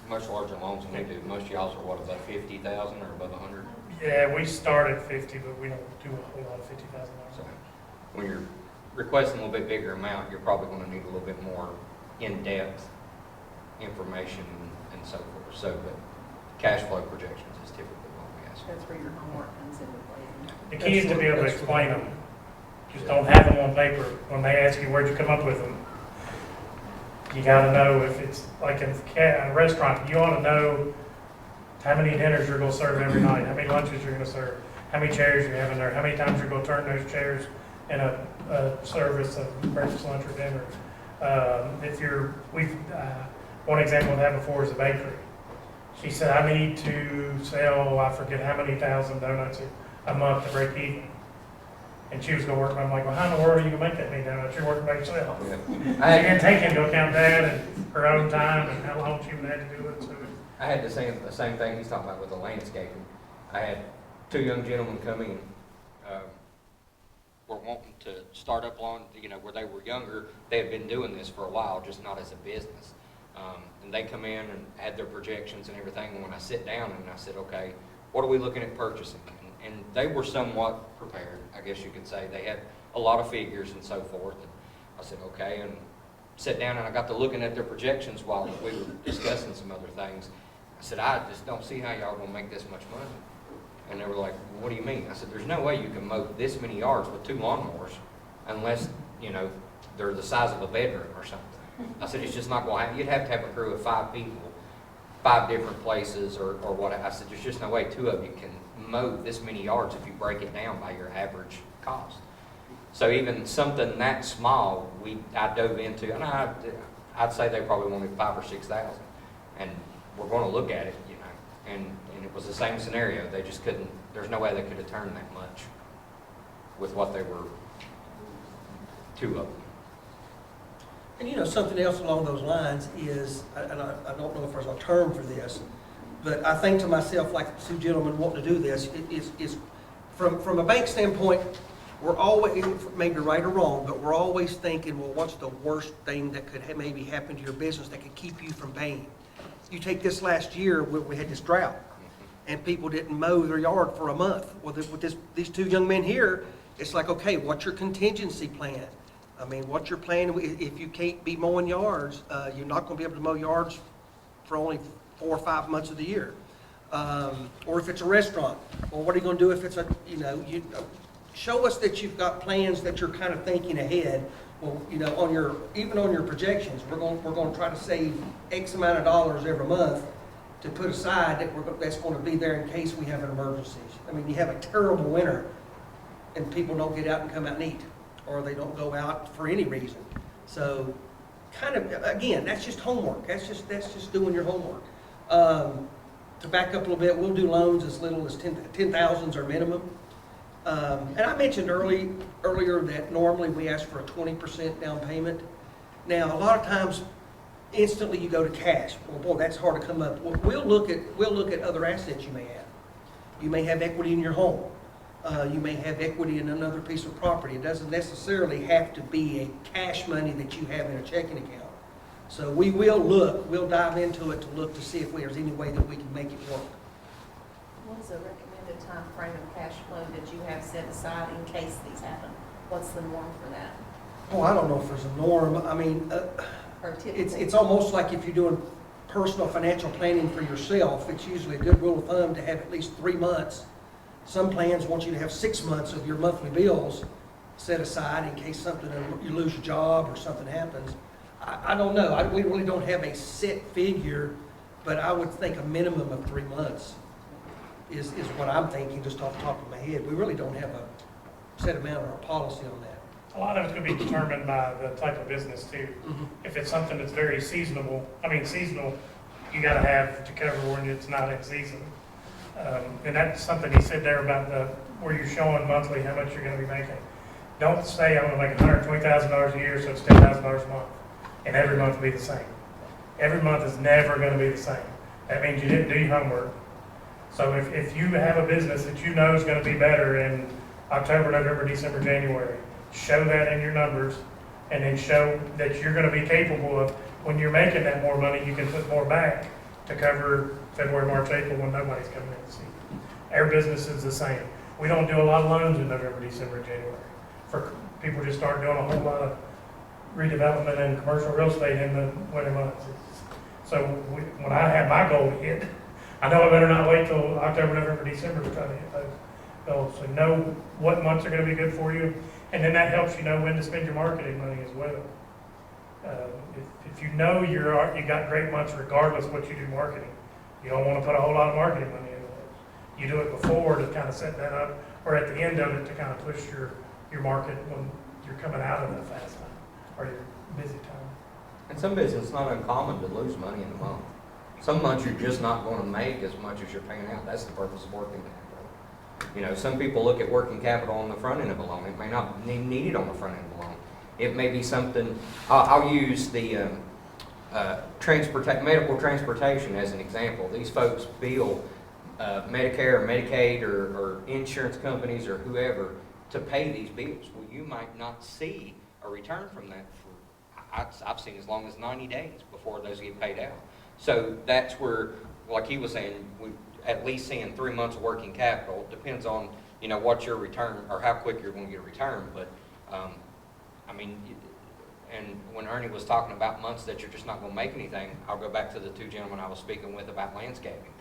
much larger loans than we do. Most of y'all's are what, above 50,000 or above 100? Yeah, we start at 50, but we don't do a whole lot of $50,000. So when you're requesting a little bit bigger amount, you're probably gonna need a little bit more in-depth information and so forth. So, but cash flow projections is typically what we ask. That's where your homework comes into play. The key is to be able to explain them. Just don't have them on paper. When they ask you, where'd you come up with them? You gotta know if it's like in a restaurant, you ought to know how many dinners you're gonna serve every night, how many lunches you're gonna serve, how many chairs you have in there, how many times you're gonna turn those chairs in a service of breakfast, lunch, or dinner. One example I've had before is a bakery. She said, I need to sell, I forget how many thousand donuts a month to break even. And she was gonna work, I'm like, well, how in the world are you gonna make that many donuts? You're working by yourself. Yeah. I didn't take into account that and her own time and how long she would have to do it, so. I had the same thing he's talking about with the landscaping. I had two young gentlemen come in, were wanting to start up on, where they were younger. They had been doing this for a while, just not as a business. And they come in and had their projections and everything. And when I sit down and I said, okay, what are we looking at purchasing? And they were somewhat prepared, I guess you could say. They had a lot of figures and so forth. And I said, okay, and sat down and I got to looking at their projections while we were discussing some other things. I said, I just don't see how y'all gonna make this much money. And they were like, what do you mean? I said, there's no way you can mow this many yards with 2 lawnmowers unless, they're the size of a bedroom or something. I said, it's just not going to happen. You'd have to have a crew of 5 people, 5 different places or what. I said, there's just no way 2 of you can mow this many yards if you break it down by your average cost. So even something that small, I dove into, and I'd say they probably wanted 5,000 or 6,000. And we're going to look at it, and it was the same scenario. They just couldn't, there's no way they could have turned that much with what they were, 2 of them. And something else along those lines is, and I don't know if there's a term for this, but I think to myself, like the 2 gentlemen want to do this, is from a bank standpoint, we're always, maybe right or wrong, but we're always thinking, well, what's the worst thing that could maybe happen to your business that could keep you from paying? You take this last year, we had this drought, and people didn't mow their yard for a month. Well, with these 2 young men here, it's like, okay, what's your contingency plan? I mean, what's your plan? If you can't be mowing yards, you're not going to be able to mow yards for only 4 or 5 months of the year. Or if it's a restaurant, well, what are you going to do if it's show us that you've got plans that you're kind of thinking ahead. Well, even on your projections, we're going to try to save X amount of dollars every month to put aside that's going to be there in case we have an emergency. I mean, you have a terrible winter, and people don't get out and come out and eat, or they don't go out for any reason. So, kind of again, that's just homework. That's just doing your homework. To back up a little bit, we'll do loans as little as 10,000 is our minimum. And I mentioned earlier that normally we ask for a 20% down payment. Now, a lot of times, instantly you go to cash. Well, boy, that's hard to come up. Well, we'll look at other assets you may have. You may have equity in your home. You may have equity in another piece of property. It doesn't necessarily have to be a cash money that you have in a checking account. So we'll dive into it to look to see if there's any way that we can make it work. What's the recommended time frame of cash flow that you have set aside in case these happen? What's the norm for that? Oh, I don't know if there's a norm. I mean, it's almost like if you're doing personal financial planning for yourself, it's usually a good rule of thumb to have at least 3 months. Some plans want you to have 6 months of your monthly bills set aside in case you lose your job or something happens. I don't know. We really don't have a set figure, but I would think a minimum of 3 months is what I'm thinking just off the top of my head. We really don't have a set amount or a policy on that. A lot of it's going to be determined by the type of business too. Mm-hmm. If it's something that's very seasonal, you got to have to cover when it's not in season. And that's something he said there about where you're showing monthly how much you're going to be making. Don't say I'm going to make $120,000 a year, so it's $10,000 a month, and every month will be the same. Every month is never going to be the same. That means you didn't do your homework. So if you have a business that you know is going to be better in October, November, December, January, show that in your numbers, and then show that you're going to be capable of, when you're making that more money, you can put more back to cover February, March, April when nobody's coming in to see. Our business is the same. We don't do a lot of loans in November, December, January. for people just start doing a whole lot of redevelopment and commercial real estate in the winter months. So when I have my goal to hit, I know I better not wait till October, November, December to try to hit those goals. So know what months are gonna be good for you, and then that helps you know when to spend your marketing money as well. If you know you got great months regardless of what you do marketing, you don't wanna put a whole lot of marketing money into those. You do it before to kind of set that up, or at the end of it to kind of push your market when you're coming out of that fast time, or your busy time. And some business, it's not uncommon to lose money in a month. Some months you're just not going to make as much as you're paying out. That's the purpose of working capital. You know, some people look at working capital on the front end of a loan. It may not need it on the front end of a loan. It may be something, I'll use the medical transportation as an example. These folks bill Medicare or Medicaid or insurance companies or whoever to pay these bills. Well, you might not see a return from that for, I've seen as long as 90 days before those get paid out. So that's where, like he was saying, we at least seeing 3 months of working capital. Depends on, you know, what your return or how quick you're going to get a return. But I mean, and when Ernie was talking about months that you're just not going to make anything, I'll go back to the two gentlemen I was speaking with about landscaping.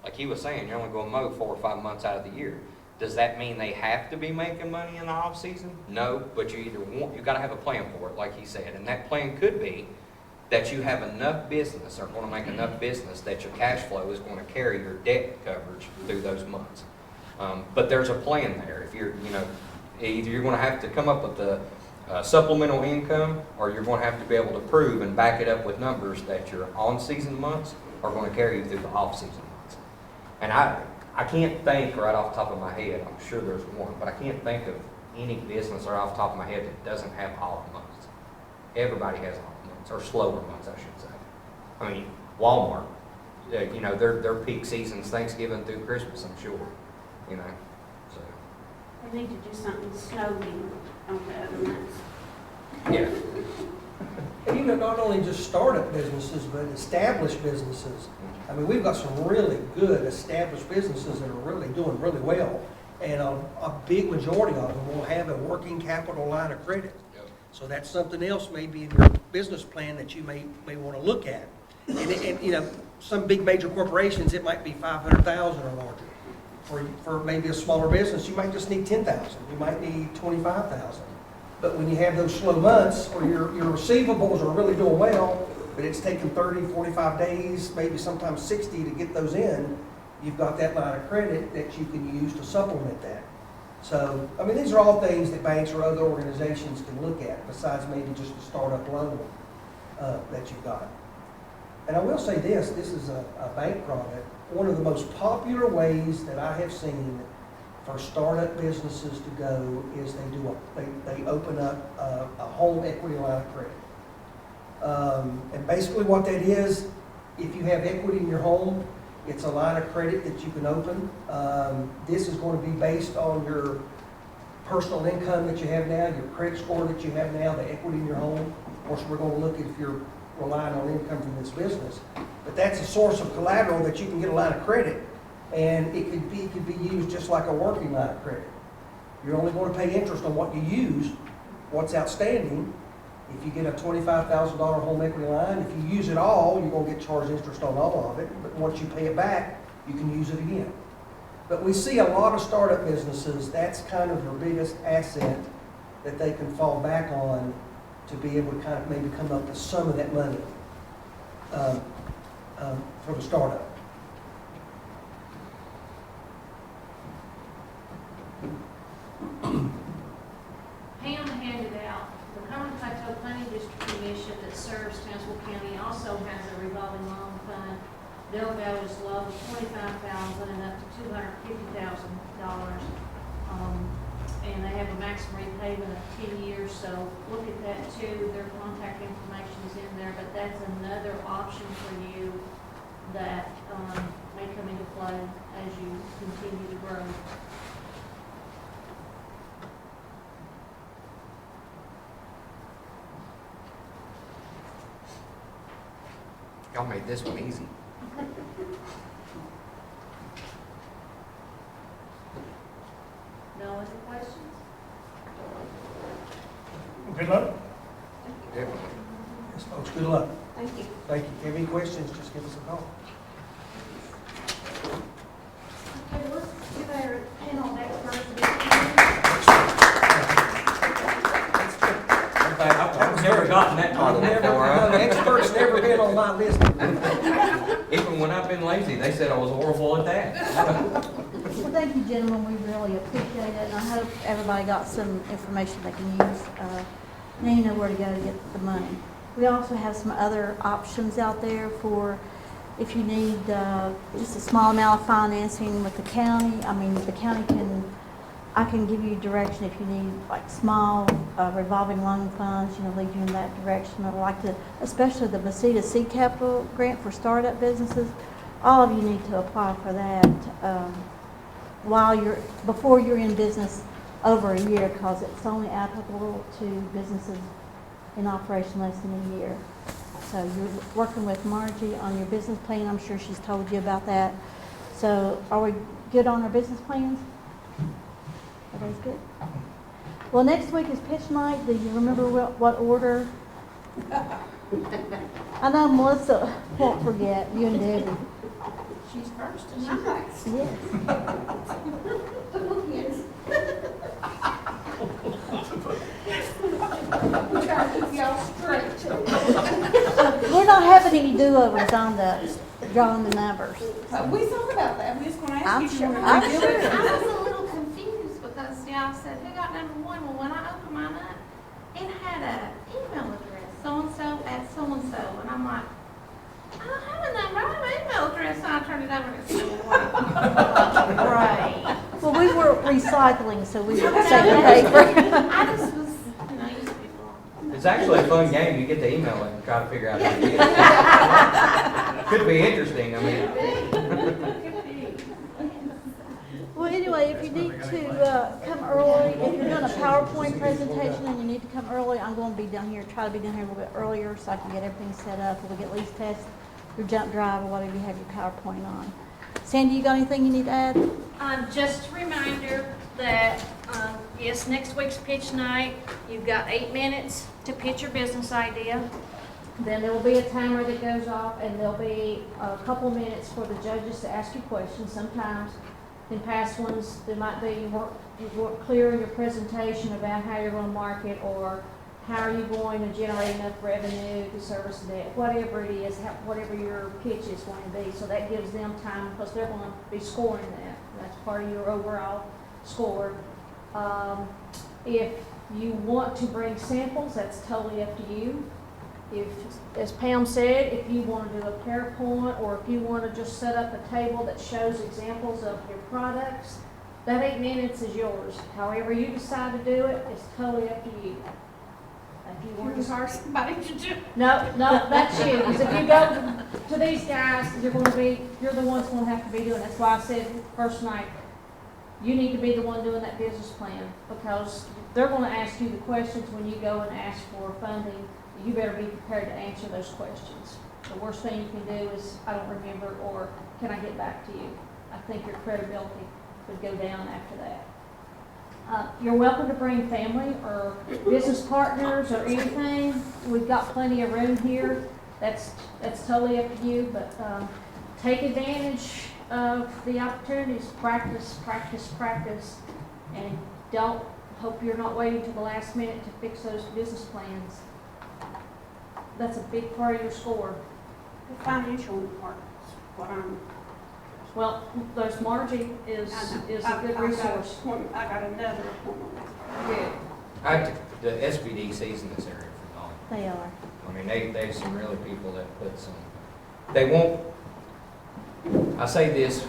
Like he was saying, you're only going to mow 4 or 5 months out of the year. Does that mean they have to be making money in the off season? No, but you got to have a plan for it, like he said. And that plan could be that you have enough business or going to make enough business that your cash flow is going to carry your debt coverage through those months. But there's a plan there. If you're, you know, either you're going to have to come up with the supplemental income, or you're going to have to be able to prove and back it up with numbers that your on-season months are going to carry you through the off-season months. And I can't think right off the top of my head, I'm sure there's one, but I can't think of any business right off the top of my head that doesn't have off months. Everybody has off months, or slower months, I should say. I mean, Walmart, you know, their peak season's Thanksgiving through Christmas, I'm sure, you know, so. They need to do something snowy on the other months. Yeah. And you know, not only just startup businesses, but established businesses. I mean, we've got some really good established businesses that are really doing really well. And a big majority of them will have a working capital line of credit. Yep. So that's something else maybe in your business plan that you may want to look at. And you know, some big major corporations, it might be 500,000 or larger. For maybe a smaller business, you might just need 10,000. You might need 25,000. But when you have those slow months where your receivables are really doing well, but it's taking 30, 45 days, maybe sometimes 60 to get those in, you've got that line of credit that you can use to supplement that. So, I mean, these are all things that banks or other organizations can look at, besides maybe just a startup loan that you've got. And I will say this is a bank product. One of the most popular ways that I have seen for startup businesses to go is they open up a home equity line of credit. And basically what that is, if you have equity in your home, it's a line of credit that you can open. This is going to be based on your personal income that you have now, your credit score that you have now, the equity in your home. Of course, we're going to look at if you're relying on income from this business. But that's a source of collateral that you can get a line of credit. And it could be used just like a working line of credit. You're only going to pay interest on what you use, what's outstanding. If you get a $25,000 home equity line, if you use it all, you're going to get charged interest on all of it. But once you pay it back, you can use it again. But we see a lot of startup businesses, that's kind of their biggest asset that they can fall back on to be able to kind of maybe come up with some of that money for the startup. Pam handed out, the Cumberland Plateau Planning District Commission that serves Tazewell County also has a revolving loan fund. They'll value is low of $25,000 and up to $250,000. And they have a maximum repayment of 10 years, so look at that too. Their contact information is in there, but that's another option for you that may come into play as you continue to grow. Y'all made this one easy. No other questions? Good luck. Definitely. Yes, folks, good luck. Thank you. Thank you. If you have any questions, just give us a call. Okay, let's give our panel back first. I've never gotten that title before. Expert's never been on my list. Even when I've been lazy, they said I was horrible at that. Well, thank you, gentlemen, we really appreciate it, and I hope everybody got some information they can use. Now you know where to go to get the money. We also have some other options out there for if you need just a small amount of financing with the county. I mean, the county I can give you direction if you need like small revolving loan funds, lead you in that direction. Or like especially the Mesita Seed Capital Grant for startup businesses. All of you need to apply for that before you're in business over a year, because it's only applicable to businesses in operation less than a year. So you're working with Margie on your business plan. I'm sure she's told you about that. So are we good on our business plans? Everybody's good? Well, next week is pitch night. Do you remember what order? I know Melissa won't forget, you and Debbie. She's first, and I'm last. Yes. Yes. We try to keep y'all straight. We're not having any do-overs on drawing the numbers. We thought about that, we was gonna I'm ask you. sure- if you I'm wanted to do sure. it. I was a little confused because y'all said, who got number one? Well, when I opened mine up, it had an email address, so-and-so at so-and-so, and I'm like, I don't have a number, I have an email address, so I turned it over and it said, right. Well, we were recycling, so we would save the paper. I just was, used to be long. It's actually a fun game. You get to email it and try to figure out how to get it. Could be interesting, I mean. Well, anyway, if you need to come early, if you're doing a PowerPoint presentation and you need to come early, I'm going to be down here, try to be down here a little bit earlier so I can get everything set up. We'll at least test your jump drive or whatever you have your PowerPoint on. Sandy, you got anything you need to add? Just a reminder that, yes, next week's pitch night, you've got 8 minutes to pitch your business idea. Then there will be a timer that goes off, and there'll be a couple minutes for the judges to ask you questions. Sometimes in past ones, there might be you weren't clear in your presentation about how you're going to market, or how are you going to generate enough revenue to service the debt, whatever it is, whatever your pitch is going to be. So that gives them time, because they're going to be scoring that. That's part of your overall score. If you want to bring samples, that's totally up to you. If, as Pam said, if you want to do a PowerPoint, or if you want to just set up a table that shows examples of your products, that 8 minutes is yours. However you decide to do it, it's totally up to you. If you want to hire somebody to do. no, that's you. 'Cause if you go to these guys, you're the ones going to have to be doing it. That's why I said first night, you need to be the one doing that business plan, because they're going to ask you the questions when you go and ask for funding. You better be prepared to answer those questions. The worst thing you can do is, I don't remember, or can I get back to you? I think your credibility would go down after that. You're welcome to bring family or business partners or anything. We've got plenty of room here. That's totally up to you, but take advantage of the opportunities. Practice, practice, practice, and hope you're not waiting to the last minute to fix those business plans. That's a big part of your score. The financial part is what Well, there's Margie is a good resource. I got another appointment with her. Good. The SBDC's in this area for long. They are. I mean, there's some really people that put some, they won't, I say this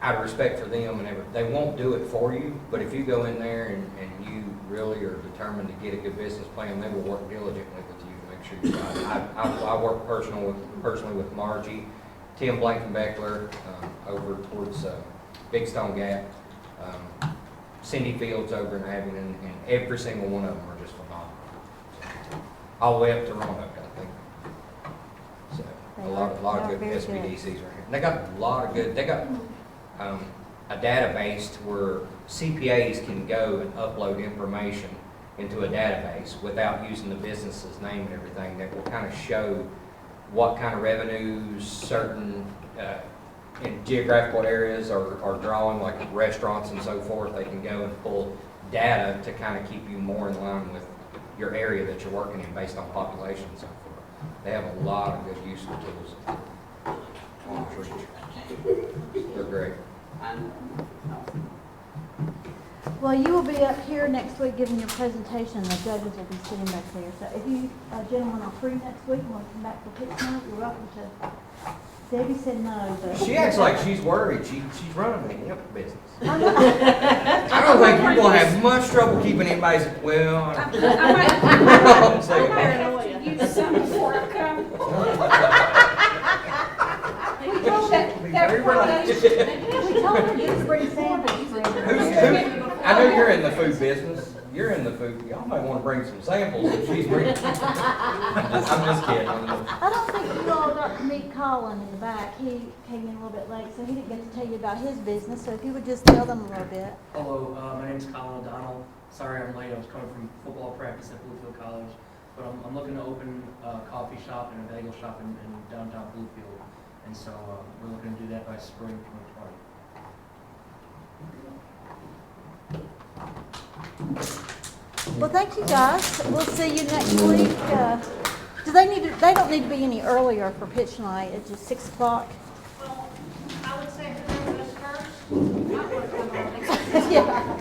out of respect for them and everything, they won't do it for you, but if you go in there and you really are determined to get a good business plan, they will work diligently with you to make sure you got it. I work personally with Margie, Tim Blankenbeckler, over towards Big Stone Gap, Cindy Fields over in Abington, and every single one of them are just phenomenal. All the way up to Roanoke, I think. So a lot of good SBDCs right here. They got a lot of good. They got a database to where CPAs can go and upload information into a database without using the business's name and everything, that will kind of show what kind of revenues certain in geographical areas are drawing, like restaurants and so forth. They can go and pull data to kind of keep you more in line with your area that you're working in based on population and so forth. They have a lot of good useful tools on the reach. They're great. Well, you will be up here next week giving your presentation, and the judges will be sitting back there. So if you gentlemen are free next week and want to come back for pitch night, you're welcome to. Debbie said no, but. She acts like she's worried. She's running the hemp business. I don't think you're gonna have much trouble keeping anybody. Well, I might have to use some before I come. We told her you to bring samples for everybody. I know you're in the food business. You're in the food. Y'all might want to bring some samples if she's bringing. I'm just kidding. I don't think you all got to meet Colin in the back. He came in a little bit late, so he didn't get to tell you about his business. So if you would just tell them a little bit. Hello, my name's Colin O'Donnell. Sorry I'm late. I was coming from football practice at Bluefield College. But I'm looking to open a coffee shop and a bagel shop in downtown Bluefield. And so we're looking to do that by spring 2020. Well, thank you guys. We'll see you next week. Do they need to, they don't need to be any earlier for pitch night. It's just 6 o'clock. Well, I would say whoever goes first, I want to come on. Yeah.